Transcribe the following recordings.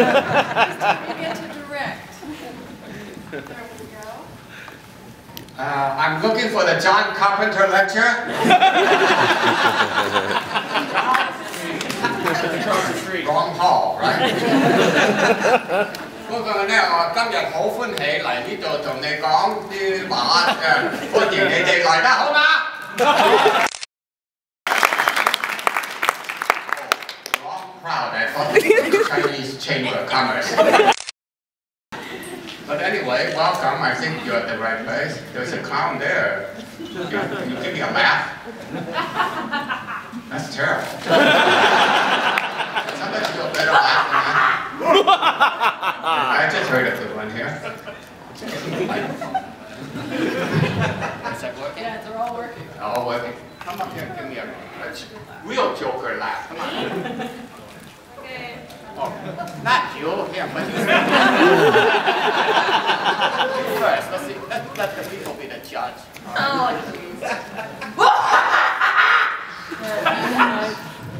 get to direct. There we go. I'm looking for the John Carpenter lecture. Wrong hall, right? 不過咧，我今日好歡喜嚟呢度同你講啲話嘅，歡迎你哋嚟得好嗎？ Wrong crowd, I thought it was the Chinese Chamber of Commerce. But anyway, welcome. I think you're at the right place. There's a clown there. Can you give me a laugh? That's terrible. Somebody do a better laugh than that. I just heard a good one here. Is that working? Yeah, they're all working. All working. Come up here and give me a real Joker laugh. Come on. Okay. Oh, not you. Here, but you. First, let's see. Let the people be the judge. Oh, jeez.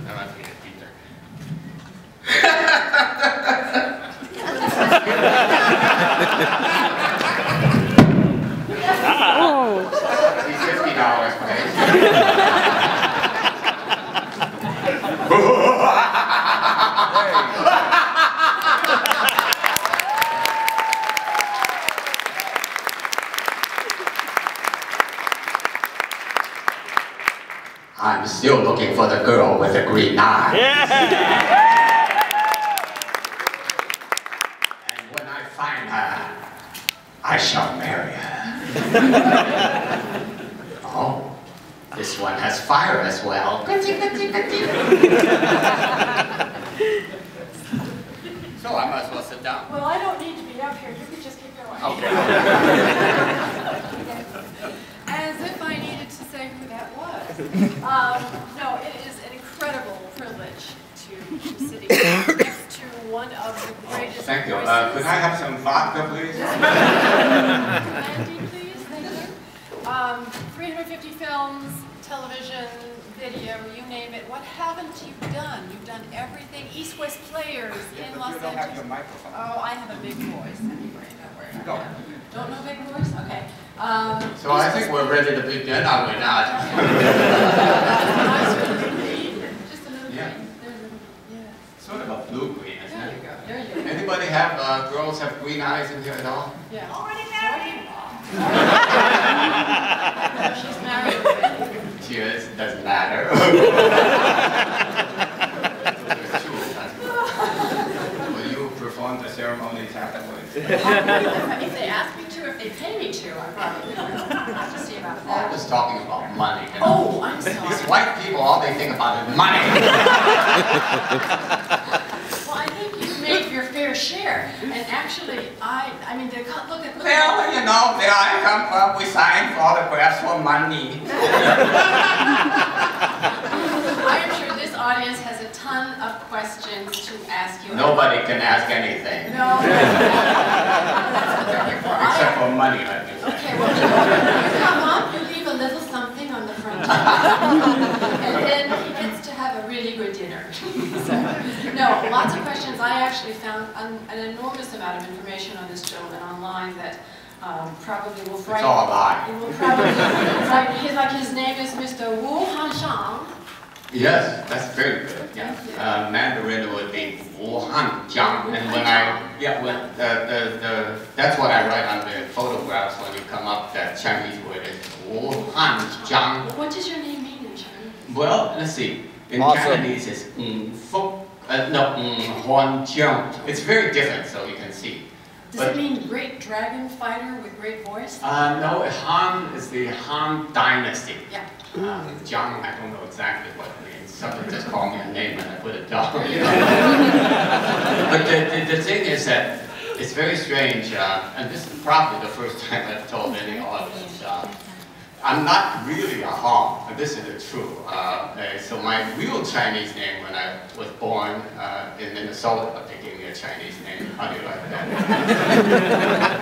That must be the teacher. $50, please. I'm still looking for the girl with the green eye. And when I find her, I shall marry her. Oh, this one has fire as well. So I might as well sit down. Well, I don't need to be up here. You could just keep going. Okay. As if I needed to say who that was. No, it is an incredible privilege to be sitting next to one of the greatest Thank you. voices. Could I have some vodka, please? Andy, please. Thank you. 350 films, television, video, you name it. What haven't you done? You've done everything. East-West Players in Los You don't have Angeles. your microphone. Oh, I have a big voice anyway. Don't worry about Go. that. Don't know big voice? Okay. So I think we're ready to begin, are we not? Just a little Yeah. green. There's a little, yeah. Sort of a blue-green, isn't There it? you go. There you go. Anybody have, girls have green eyes in here at all? Yeah. Already married? She's married already. She is, doesn't matter. Will you perform the ceremonies afterwards? If they ask me to, if they pay me to, I probably will. I'll have to see about I that. was talking about money. You know? Oh, I'm These sorry. white people, all they think about is money. Well, I think you've made your fair share. And actually, I mean, look at... Well, you know, where I come from, we sign photographs for money. I am sure this audience has a ton of questions to ask you. Nobody can ask anything. No. That's what they're here for. Except for money, I guess. Okay, well, you come up, you leave a little something on the front table, and then he gets to have a really good dinner. So, no, lots of questions. I actually found an enormous amount of information on this gentleman online that probably will frighten. It's all a lie. It will probably frighten. Like his name is Mr. Wu Hanxiang. Yes, that's very good. Yeah. Mandarin would be Wuhan Jiang, and when that's what I write on the photographs when you come up. That Chinese word is Wuhan Jiang. What does your name mean in Chinese? Well, let's see. In Cantonese, it's Huan Jiang. It's very different, so you can see. Does it mean great dragon fighter with great voice? No, Han is the Han Dynasty. Yeah. Jiang, I don't know exactly what it means. Somebody just called me a name and I put it down. But the thing is that it's very strange, and this is probably the first time I've told any audience. I'm not really a Han, and this is the truth. So my real Chinese name when I was born in Minnesota, they gave me a Chinese name. How do you like that?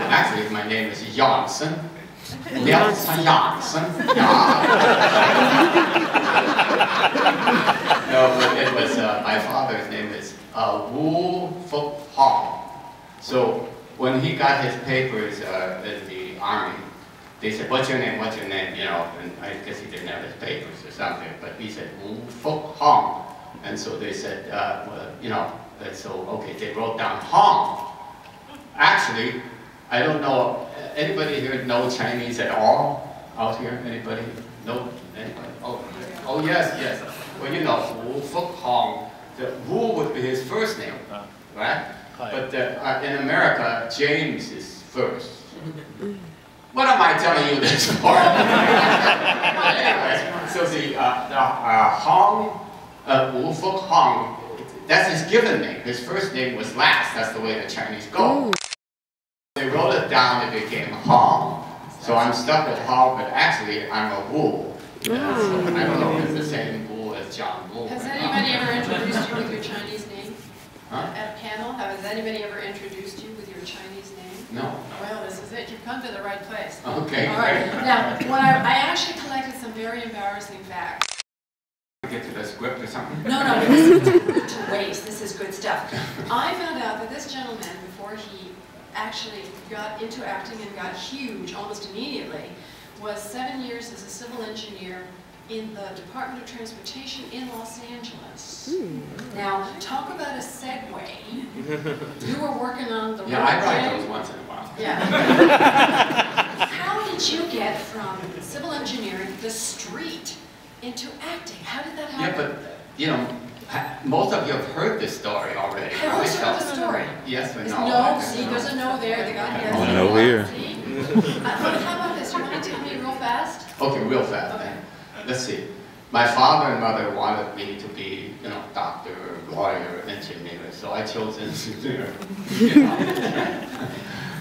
Actually, my name is Janssen. Nelson Janssen. No, but it was, my father's name is Wu Fuk Hong. So when he got his papers in the Army, they said, what's your name, what's your name, you know, and I guess he didn't have his papers or something, but he said, Wu Fuk Hong. And so they said, well, you know, so, okay, they wrote down Hong. Actually, I don't know, anybody here know Chinese at all out here? Anybody? No? Anybody? Oh yes, yes. Well, you know, Wu Fuk Hong, the Wu would be his first name, right? But in America, James is first. What am I telling you this for? Anyway, so the Hong, Wu Fuk Hong, that's his given name. His first name was last. That's the way the Chinese go. They wrote it down, it became Hong. So I'm stuck with Hong, but actually I'm a Wu. So I don't know if it's the same Wu as John Wu. Has anybody ever introduced you with your Chinese name? Huh? At a panel, has anybody ever introduced you with your Chinese name? No. Well, this is it. You've come to the right place. Okay. All right. Now, when I actually collected some very embarrassing facts. Get to the script or something? No, this is good to waste. This is good stuff. I found out that this gentleman, before he actually got into acting and got huge almost immediately, was 7 years as a civil engineer in the Department of Transportation in Los Angeles. Now, talk about a segue. You were working on the road. Yeah, I write those once in a while. Yeah. How did you get from civil engineering, the street, into acting? How did that happen? Yeah, but, you know, most of you have heard this story already. I also heard the story. Yes or no? No, see, there's a no there. They got yes. Oh, no here. How about this? You want to tell me real fast? Okay, real fast. Okay. Let's see. My father and mother wanted me to be, you know, doctor, lawyer, engineer, so I chose engineer.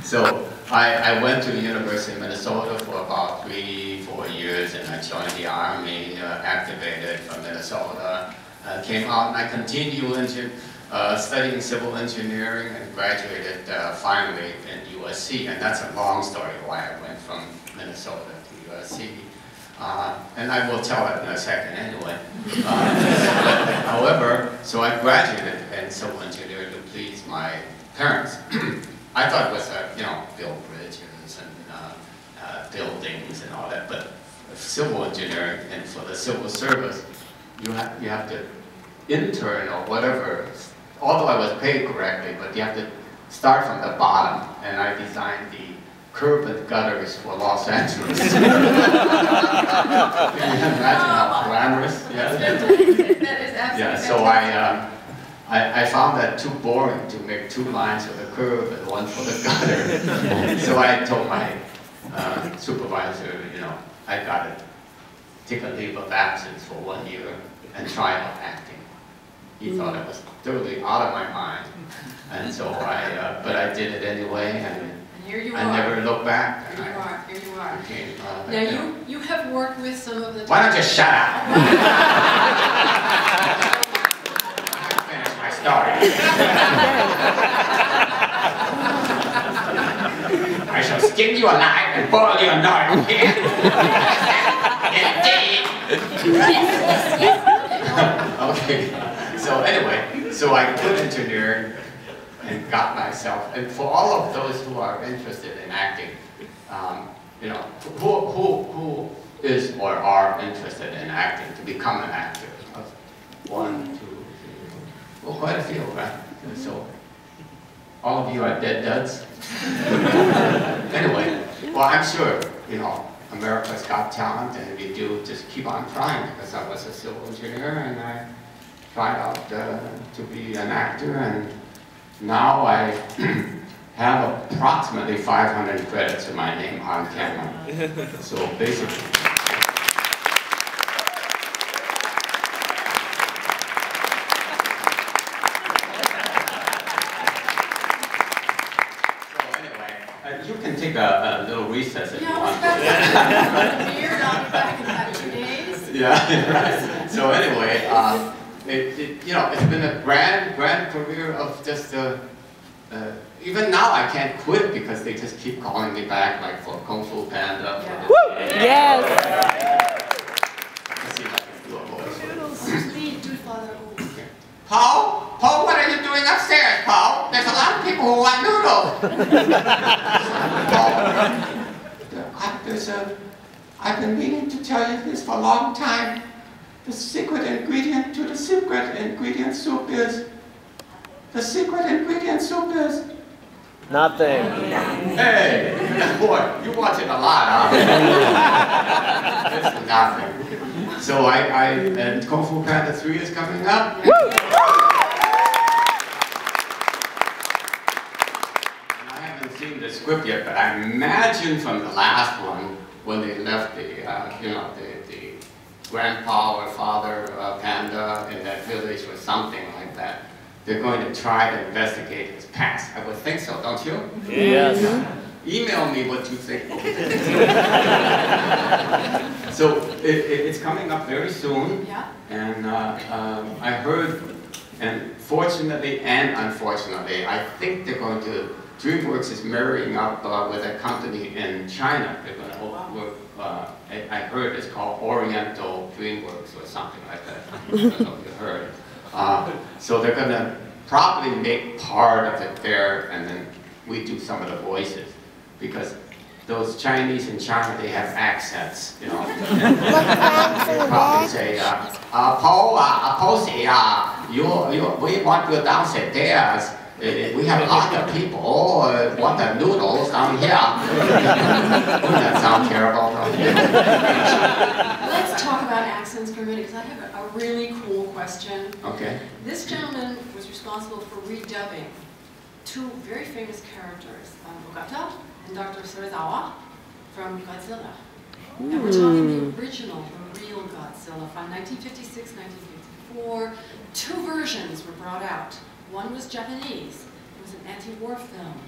So I went to the University of Minnesota for about 3-4 years, and I joined the Army, activated from Minnesota. Came out and I continued studying civil engineering and graduated finally in USC. And that's a long story why I went from Minnesota to USC. And I will tell it in a second anyway. However, so I graduated in civil engineering to please my parents. I thought it was, you know, build bridges and buildings and all that, but civil engineering and for the civil service, you have to intern or whatever, although I was paid correctly, but you have to start from the bottom, and I designed the curb and gutters for Los Angeles. Can you imagine how glamorous? Yeah. That is absolutely Yeah, so I found that too boring to make 2 lines for the curb and 1 for the gutter. So I told my supervisor, you know, I got to take a leave of absence for 1 year and try out acting. He thought I was totally out of my mind, and so but I did it anyway, and here you I are. never looked back. And Here you are. Here you are. Became, Now you have worked with some of the. Why don't you shut up? Finish my story. I shall skin you alive and boil you alive. Okay. So anyway, so I quit engineering and got myself, and for all of those who are interested in acting, you know, who is or are interested in acting to become an actor? 1, 2, 3, well, quite a few, right? So all of you are dead duds. Anyway, well, I'm sure, you know, America's got talent, and if you do, just keep on trying, because I was a civil engineer, and I tried out to be an actor, and now I have approximately 500 credits in my name on camera. So basically. So anyway, you can take a little recess if you want. Beer, I'll be back in about 2 days. Yeah, right. So anyway, you know, it's been a grand career of just, even now I can't quit because they just keep calling me back, like for Kung Fu Panda. Yeah. Yes! Let's see if I can do a voice. Speed, do Father. Paul, what are you doing upstairs, Paul? there's a lot of people who want noodles. I've been meaning to tell you this for a long time. The secret ingredient to the secret ingredient soup is, the secret ingredient soup is, Nothing. hey, boy, you watch it a lot, huh? It's nothing. So and Kung Fu Panda 3 is coming up. And I haven't seen the script yet, but I imagine from the last one, when they left the, the grandpa or father panda in that village or something like that, they're going to try to investigate his past. I would think so, don't you? Yes. Email me what you think. So it's coming up very soon. Yeah. And I heard, and fortunately and unfortunately, I think they're going to, DreamWorks is marrying up with a company in China. They're going to work, I heard it's called Oriental DreamWorks or something like that. I don't know if you heard. So they're going to probably make part of it there, and then we do some of the voices. Because those Chinese in China, they have accents, you know. They probably say, Posey, we want you downstairs. We have a lot of people want the noodles down here. Wouldn't that sound terrible? Let's talk about accents for a minute, because I have a really cool question. Okay. This gentleman was responsible for redubbing two very famous characters, Ogata and Dr. Serizawa from Godzilla. And we're talking the original, the real Godzilla from 1956, 1954. Two versions were brought out. One was Japanese. It was an anti-war film.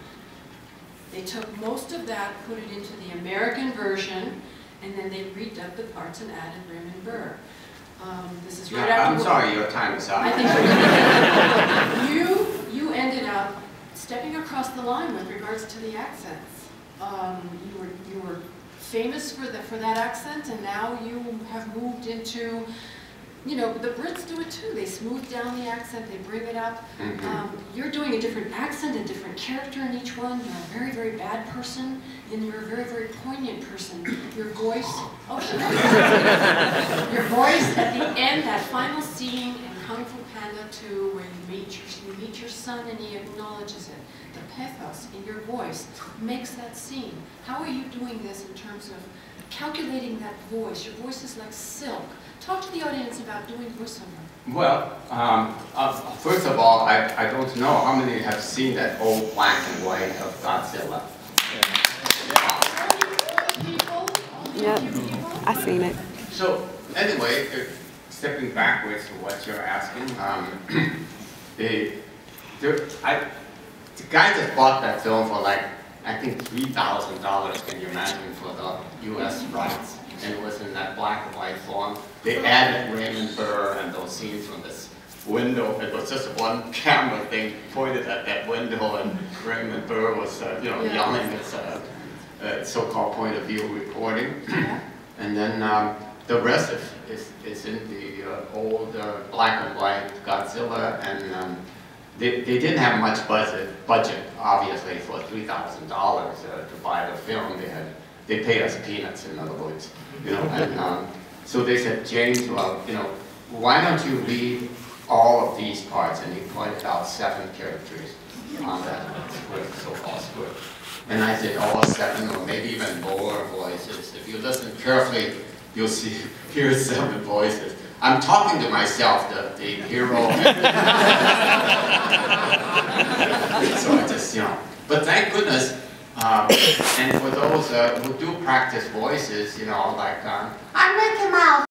They took most of that, put it into the American version, and then they redubbed the parts and added Raymond Burr. This is right after. I'm sorry, your time is up. I think you ended up stepping across the line with regards to the accents. You were famous for that accent, and now you have moved into. You know, the Brits do it too. They smooth down the accent, they bring it up. You're doing a different accent, a different character in each one. You're a very, very bad person, and you're a very, very poignant person. Your voice, your voice at the end, that final scene in Kung Fu Panda 2, where you meet your son and he acknowledges it. The pathos in your voice makes that scene. How are you doing this in terms of calculating that voice? Your voice is like silk. Talk to the audience about doing voiceover. Well, first of all, I don't know how many have seen that old black and white of Godzilla. Yep, I've seen it. So anyway, stepping backwards to what you're asking, the guy that bought that film for like, I think $3,000, can you imagine, for the US rights. And it was in that black and white form. They added Raymond Burr and those scenes from this window. It was just one camera thing pointed at that window, and Raymond Burr was, yelling his so-called point of view recording. And then the rest is in the old black and white Godzilla, and they didn't have much budget, obviously, for $3,000 to buy the film. They paid us peanuts, in other words, you know. And so they said, James, well, you know, why don't you read all of these parts? And he pointed out 7 characters on that script, so-called script. And I said, all 7, or maybe even more voices. If you listen carefully, you'll hear 7 voices. I'm talking to myself, the hero. So I just, you know. But thank goodness. And for those who do practice voices, you know, like, I'm Mickey Mouse,